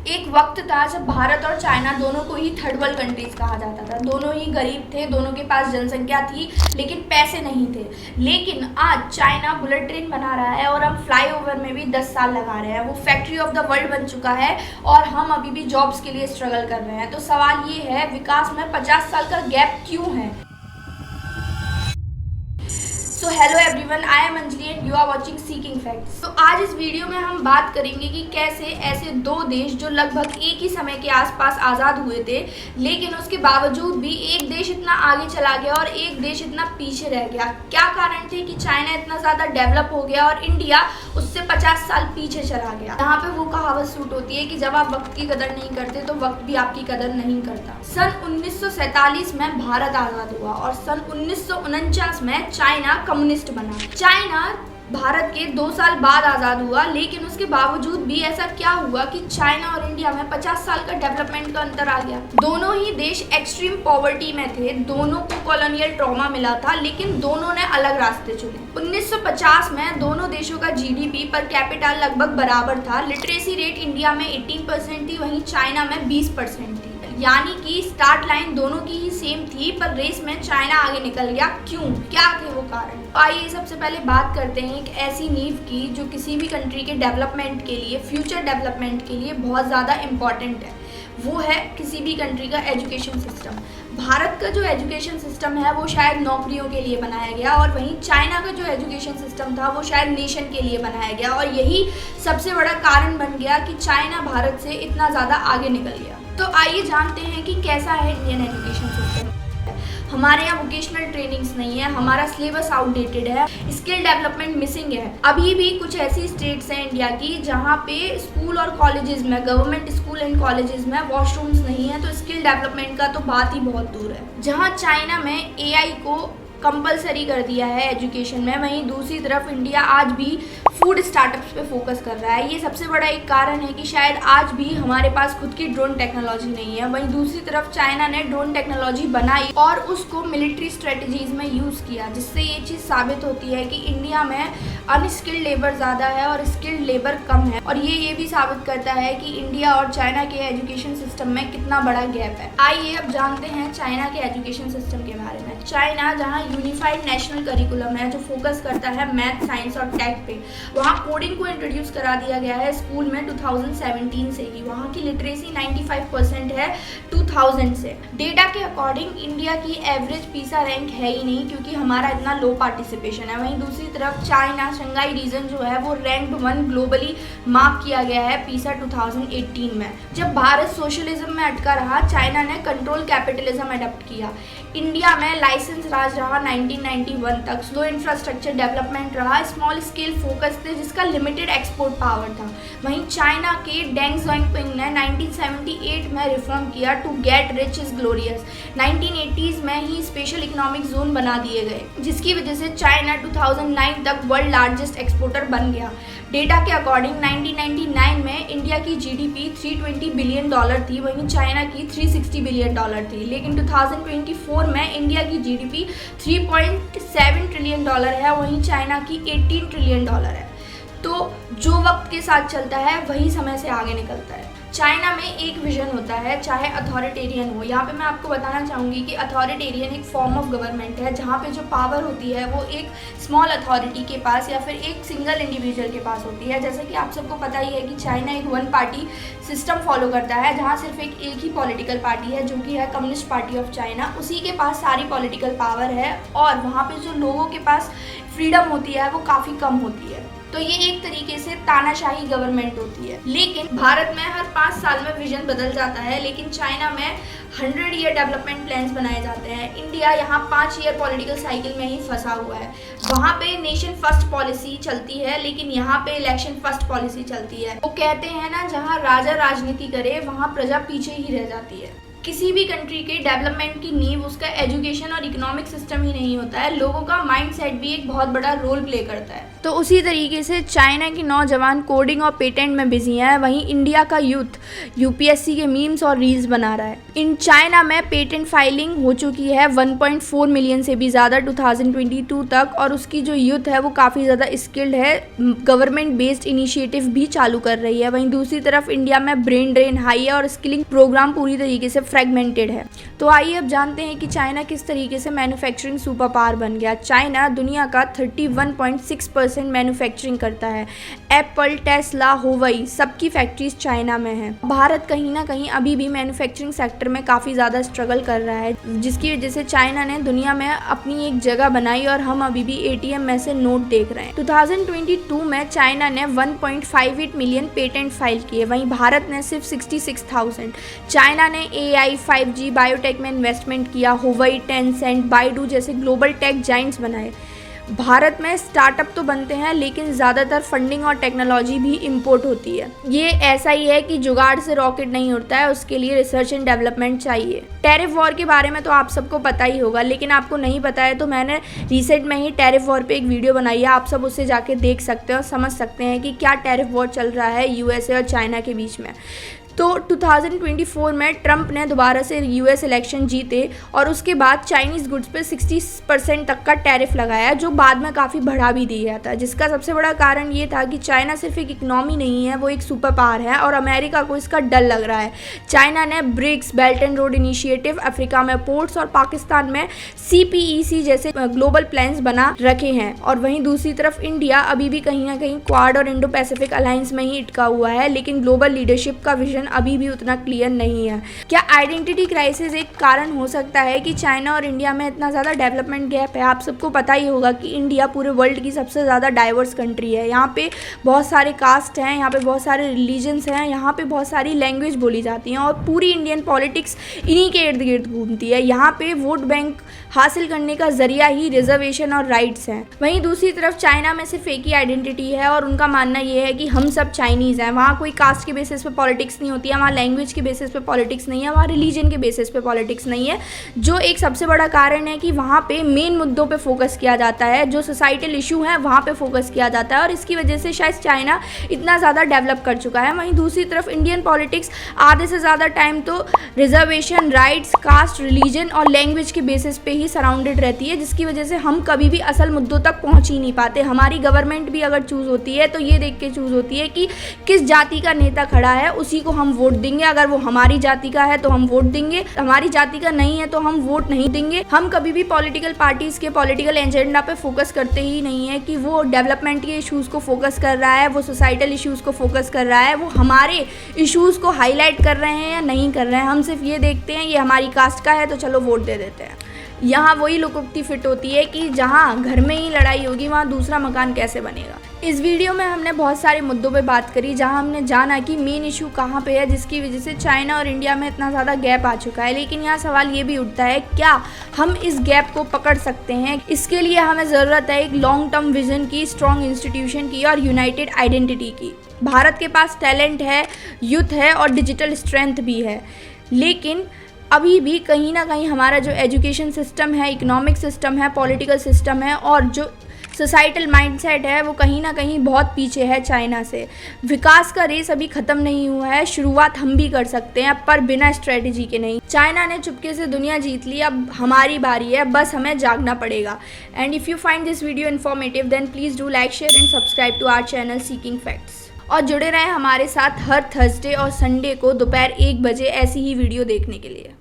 एक वक्त था जब भारत और चाइना दोनों को ही थर्ड वर्ल्ड कंट्रीज कहा जाता था। दोनों ही गरीब थे, दोनों के पास जनसंख्या थी लेकिन पैसे नहीं थे। लेकिन आज चाइना बुलेट ट्रेन बना रहा है और हम फ्लाईओवर में भी 10 साल लगा रहे हैं। वो फैक्ट्री ऑफ द वर्ल्ड बन चुका है और हम अभी भी जॉब्स के लिए स्ट्रगल कर रहे हैं। तो सवाल ये है, विकास में 50 साल का गैप क्यों है? So hello everyone, I am Anjali and you are watching Seeking Facts. तो आज इस वीडियो में हम बात करेंगे कि कैसे ऐसे दो देश जो लगभग एक ही समय के आसपास आज़ाद हुए थे, लेकिन उसके बावजूद भी एक देश इतना आगे चला गया और एक देश इतना पीछे रह गया। क्या कारण थे कि चाइना इतना ज़्यादा डेवलप हो गया और इंडिया उससे 50 साल पीछे चला गया? यहाँ पे वो कहावत सूट होती है कि जब आप वक्त की कदर नहीं करते तो वक्त भी आपकी कदर नहीं करता। सन 1947 में भारत आज़ाद हुआ और सन 1949 में चाइना कम्युनिस्ट बना। चाइना भारत के 2 साल बाद आज़ाद हुआ, लेकिन उसके बावजूद भी ऐसा क्या हुआ कि चाइना और इंडिया में 50 साल का डेवलपमेंट का अंतर आ गया। दोनों ही देश एक्सट्रीम पॉवर्टी में थे, दोनों को कॉलोनियल ट्रॉमा मिला था, लेकिन दोनों ने अलग रास्ते चुने। 1950 में दोनों देशों का जीडीपी पर कैपिटा लगभग बराबर था। लिटरेसी रेट इंडिया में 18% थी, वहीं चाइना में 20% थी। यानी कि स्टार्ट लाइन दोनों की ही सेम थी, पर रेस में चाइना आगे निकल गया। क्यों? क्या थे वो कारण? आइए सबसे पहले बात करते हैं एक ऐसी नींव की जो किसी भी कंट्री के डेवलपमेंट के लिए, फ्यूचर डेवलपमेंट के लिए बहुत ज़्यादा इम्पॉर्टेंट है। वो है किसी भी कंट्री का एजुकेशन सिस्टम। भारत का जो एजुकेशन सिस्टम है वो शायद नौकरियों के लिए बनाया गया और वहीं चाइना का जो एजुकेशन सिस्टम था वो शायद नेशन के लिए बनाया गया, और यही सबसे बड़ा कारण बन गया कि चाइना भारत से इतना ज़्यादा आगे निकल गया। तो आइए जानते हैं कि कैसा है इंडियन एजुकेशन सिस्टम। हमारे यहाँ वोकेशनल ट्रेनिंग्स नहीं है, हमारा सिलेबस आउटडेटेड है, स्किल डेवलपमेंट मिसिंग है। अभी भी कुछ ऐसी स्टेट्स हैं इंडिया की जहाँ पे स्कूल और कॉलेजेस में, गवर्नमेंट स्कूल एंड कॉलेजेस में वॉशरूम्स नहीं है, तो स्किल डेवलपमेंट का तो बात ही बहुत दूर है। जहाँ चाइना में एआई को कंपलसरी कर दिया है एजुकेशन में, वहीं दूसरी तरफ इंडिया आज भी फूड स्टार्टअप्स पे फोकस कर रहा है। ये सबसे बड़ा एक कारण है कि शायद आज भी हमारे पास खुद की ड्रोन टेक्नोलॉजी नहीं है। वहीं दूसरी तरफ चाइना ने ड्रोन टेक्नोलॉजी बनाई और उसको मिलिट्री स्ट्रेटजीज में यूज़ किया, जिससे ये चीज़ साबित होती है कि इंडिया में अनस्किल्ड लेबर ज़्यादा है और स्किल्ड लेबर कम है। और ये भी साबित करता है कि इंडिया और चाइना के एजुकेशन सिस्टम में कितना बड़ा गैप है। आइए अब जानते हैं चाइना के एजुकेशन सिस्टम के बारे में। चाइना जहाँ यूनिफाइड नेशनल करिकुलम है जो फोकस करता है मैथ, साइंस और टेक पे, वहाँ कोडिंग को इंट्रोड्यूस करा दिया गया है स्कूल में 2017 से ही। वहाँ की लिटरेसी 95% है 2000 से। डेटा के अकॉर्डिंग इंडिया की एवरेज पीसा रैंक है ही नहीं, क्योंकि हमारा इतना लो पार्टिसिपेशन है। वहीं दूसरी तरफ चाइना, शंघाई रीजन जो है वो रैंक्ड 1 ग्लोबली मार्क किया गया है पीसा 2018 में। जब भारत सोशलिज्म में अटका रहा, चाइना ने कंट्रोल कैपिटलिज्म अडॉप्ट किया। इंडिया में लाइसेंस राज रहा 1991 तक, स्लो इंफ्रास्ट्रक्चर डेवलपमेंट रहा, स्मॉल स्केल फोकस थे जिसका लिमिटेड एक्सपोर्ट पावर था। वहीं चाइना के डेंग ज़ियाओपिंग ने 1978 में रिफॉर्म किया to get rich is glorious. 1980s में ही स्पेशल इकोनॉमिक जोन बना दिए गए, जिसकी वजह से चाइना 2009 तक वर्ल्ड लार्जेस्ट एक्सपोर्टर बन गया। डेटा के अकॉर्डिंग 1999 में इंडिया की जीडीपी $320 बिलियन थी, वहीं चाइना की $360 बिलियन थी। लेकिन 2024 में इंडिया की जीडीपी $3.7 ट्रिलियन है, वहीं चाइना की $18 ट्रिलियन है। तो जो वक्त के साथ चलता है वही समय से आगे निकलता है। चाइना में एक विजन होता है, चाहे अथॉरिटेरियन हो। यहाँ पे मैं आपको बताना चाहूँगी कि अथॉरिटेरियन एक फॉर्म ऑफ गवर्नमेंट है जहाँ पे जो पावर होती है वो एक स्मॉल अथॉरिटी के पास या फिर एक सिंगल इंडिविजुअल के पास होती है। जैसे कि आप सबको पता ही है कि चाइना एक 1 पार्टी सिस्टम फॉलो करता है, जहाँ सिर्फ एक ही पॉलिटिकल पार्टी है जो कि है कम्युनिस्ट पार्टी ऑफ चाइना। उसी के पास सारी पॉलिटिकल पावर है और वहाँ पर जो लोगों के पास फ्रीडम होती है वो काफ़ी कम होती है। तो ये एक तरीके से तानाशाही गवर्नमेंट होती है। लेकिन भारत में हर 5 साल में विजन बदल जाता है, लेकिन चाइना में 100 ईयर डेवलपमेंट प्लान्स बनाए जाते हैं। इंडिया यहाँ 5 ईयर पॉलिटिकल साइकिल में ही फंसा हुआ है। वहाँ पे नेशन फर्स्ट पॉलिसी चलती है, लेकिन यहाँ पे इलेक्शन फर्स्ट पॉलिसी चलती है। वो कहते हैं ना, जहाँ राजा राजनीति करे वहाँ प्रजा पीछे ही रह जाती है। किसी भी कंट्री के डेवलपमेंट की नींव उसका एजुकेशन और इकोनॉमिक सिस्टम ही नहीं होता है, लोगों का माइंडसेट भी एक बहुत बड़ा रोल प्ले करता है। तो उसी तरीके से चाइना के नौजवान कोडिंग और पेटेंट में बिजी हैं, वहीं इंडिया का यूथ यूपीएससी के मीम्स और रील्स बना रहा है। इन चाइना में पेटेंट फाइलिंग हो चुकी है 1.4 मिलियन से भी ज़्यादा 2022 तक, और उसकी जो यूथ है वो काफ़ी ज़्यादा स्किल्ड है, गवर्नमेंट बेस्ड इनिशिएटिव भी चालू कर रही है। वहीं दूसरी तरफ इंडिया में ब्रेन ड्रेन हाई है और स्किलिंग प्रोग्राम पूरी तरीके से फ्रेगमेंटेड है। तो आइए अब जानते हैं कि चाइना किस तरीके से मैन्युफैक्चरिंग सुपर पावर बन गया। चाइना दुनिया का 31.6% मैन्युफैक्चरिंग करता है। एप्पल, टेस्ला, हुआई सबकी फैक्ट्रीज चाइना में है। भारत कहीं ना कहीं अभी भी मैन्युफैक्चरिंग सेक्टर में काफ़ी ज़्यादा स्ट्रगल कर रहा है, जिसकी वजह से चाइना ने दुनिया में अपनी एक जगह बनाई और हम अभी भी ATM में से नोट देख रहे हैं। 2022 में चाइना ने 1.58 मिलियन पेटेंट फाइल किए, वहीं भारत ने सिर्फ 66,000। चाइना ने AI, 5G, बायोटेक में इन्वेस्टमेंट किया। हुआई, टेंसेंट, बाइडू जैसे ग्लोबल टेक जाइंट्स बनाए। भारत में स्टार्टअप तो बनते हैं लेकिन ज़्यादातर फंडिंग और टेक्नोलॉजी भी इंपोर्ट होती है। ये ऐसा ही है कि जुगाड़ से रॉकेट नहीं उड़ता है, उसके लिए रिसर्च एंड डेवलपमेंट चाहिए। टैरिफ वॉर के बारे में तो आप सबको पता ही होगा, लेकिन आपको नहीं पता है तो मैंने रिसेंट में ही टैरिफ वॉर पे एक वीडियो बनाई है, आप सब उससे जाके देख सकते हैं और समझ सकते हैं कि क्या टैरिफ वॉर चल रहा है USA और चाइना के बीच में। तो 2024 में ट्रंप ने दोबारा से US इलेक्शन जीते और उसके बाद चाइनीज़ गुड्स पे 60% तक का टैरिफ लगाया, जो बाद में काफ़ी बढ़ा भी दिया था, जिसका सबसे बड़ा कारण ये था कि चाइना सिर्फ एक इकनॉमी नहीं है, वो एक सुपर पावर है और अमेरिका को इसका डर लग रहा है। चाइना ने BRICS, Belt and Road Initiative, Africa में पोर्ट्स और पाकिस्तान में CPEC जैसे ग्लोबल प्लान्स बना रखे हैं। और वहीं दूसरी तरफ इंडिया अभी भी कहीं ना कहीं क्वाड और इंडो पैसिफिक अलायंस में ही अटका हुआ है, लेकिन ग्लोबल लीडरशिप का विजन अभी भी उतना क्लियर नहीं है। क्या आइडेंटिटी क्राइसिस एक कारण हो सकता है कि चाइना और इंडिया में इतना ज़्यादा डेवलपमेंट गैप है? आप सबको पता ही होगा कि इंडिया पूरे वर्ल्ड की सबसे ज़्यादा डाइवर्स कंट्री है। यहाँ पे बहुत सारे कास्ट हैं, यहाँ पे बहुत सारे रिलीजन्स हैं, यहाँ पे बहुत सारी लैंग्वेज बोली जाती हैं और पूरी इंडियन पॉलिटिक्स इन्हीं के इर्द गिर्द घूमती है। यहाँ पे वोट बैंक हासिल करने का जरिया ही रिजर्वेशन और राइट्स हैं। वहीं दूसरी तरफ चाइना में सिर्फ एक ही आइडेंटिटी है और उनका मानना ये है कि हम सब चाइनीज़ हैं। वहाँ कोई कास्ट के बेसिस पे पॉलिटिक्स नहीं होती है, वहाँ लैंग्वेज के बेसिस पे पॉलिटिक्स नहीं है, वहाँ रिलीजन के बेसिस पे पॉलिटिक्स नहीं है, जो एक सबसे बड़ा कारण है कि वहाँ पे मेन मुद्दों पे फोकस किया जाता है, जो सोसाइटल इशू है वहाँ पे फोकस किया जाता है और इसकी वजह से शायद चाइना इतना ज़्यादा डेवलप कर चुका है। वहीं दूसरी तरफ इंडियन पॉलिटिक्स आधे से ज़्यादा टाइम तो रिजर्वेशन, राइट्स, कास्ट, रिलीजन और लैंग्वेज के बेसिस पे ही सराउंडेड रहती है, जिसकी वजह से हम कभी भी असल मुद्दों तक पहुँच ही नहीं पाते। हमारी गवर्नमेंट भी अगर चूज़ होती है तो ये देख के चूज़ होती है कि किस जाति का नेता खड़ा है उसी को हम वोट देंगे, अगर वो हमारी जाति का है तो हम वोट देंगे, हमारी जाति का नहीं है तो हम वोट नहीं देंगे। हम कभी भी पॉलिटिकल पार्टीज के पॉलिटिकल एजेंडा पे फोकस करते ही नहीं है कि वो डेवलपमेंट के इश्यूज़ को फोकस कर रहा है, वो सोसाइटल इश्यूज़ को फोकस कर रहा है, वो हमारे इश्यूज़ को हाईलाइट कर रहे हैं या नहीं कर रहे हैं। हम सिर्फ ये देखते हैं ये हमारी कास्ट का है तो चलो वोट दे देते हैं। यहाँ वही लोकोक्ति फिट होती है कि जहाँ घर में ही लड़ाई होगी वहाँ दूसरा मकान कैसे बनेगा। इस वीडियो में हमने बहुत सारे मुद्दों पे बात करी, जहाँ हमने जाना कि मेन इशू कहाँ पे है जिसकी वजह से चाइना और इंडिया में इतना ज़्यादा गैप आ चुका है। लेकिन यहाँ सवाल ये भी उठता है, क्या हम इस गैप को पकड़ सकते हैं? इसके लिए हमें ज़रूरत है एक लॉन्ग टर्म विजन की, स्ट्रॉन्ग इंस्टीट्यूशन की और यूनाइटेड आइडेंटिटी की। भारत के पास टैलेंट है, यूथ है और डिजिटल स्ट्रेंथ भी है, लेकिन अभी भी कहीं ना कहीं हमारा जो एजुकेशन सिस्टम है, इकोनॉमिक सिस्टम है, पॉलिटिकल सिस्टम है और जो सोसाइटल माइंडसेट है वो कहीं ना कहीं बहुत पीछे है चाइना से। विकास का रेस अभी ख़त्म नहीं हुआ है, शुरुआत हम भी कर सकते हैं पर बिना स्ट्रेटजी के नहीं। चाइना ने चुपके से दुनिया जीत ली, अब हमारी बारी है, बस हमें जागना पड़ेगा। And if you find this video informative then please do like, share and subscribe to our channel Seeking Facts. और जुड़े रहें हमारे साथ हर थर्सडे और संडे को दोपहर 1 बजे ऐसी ही वीडियो देखने के लिए।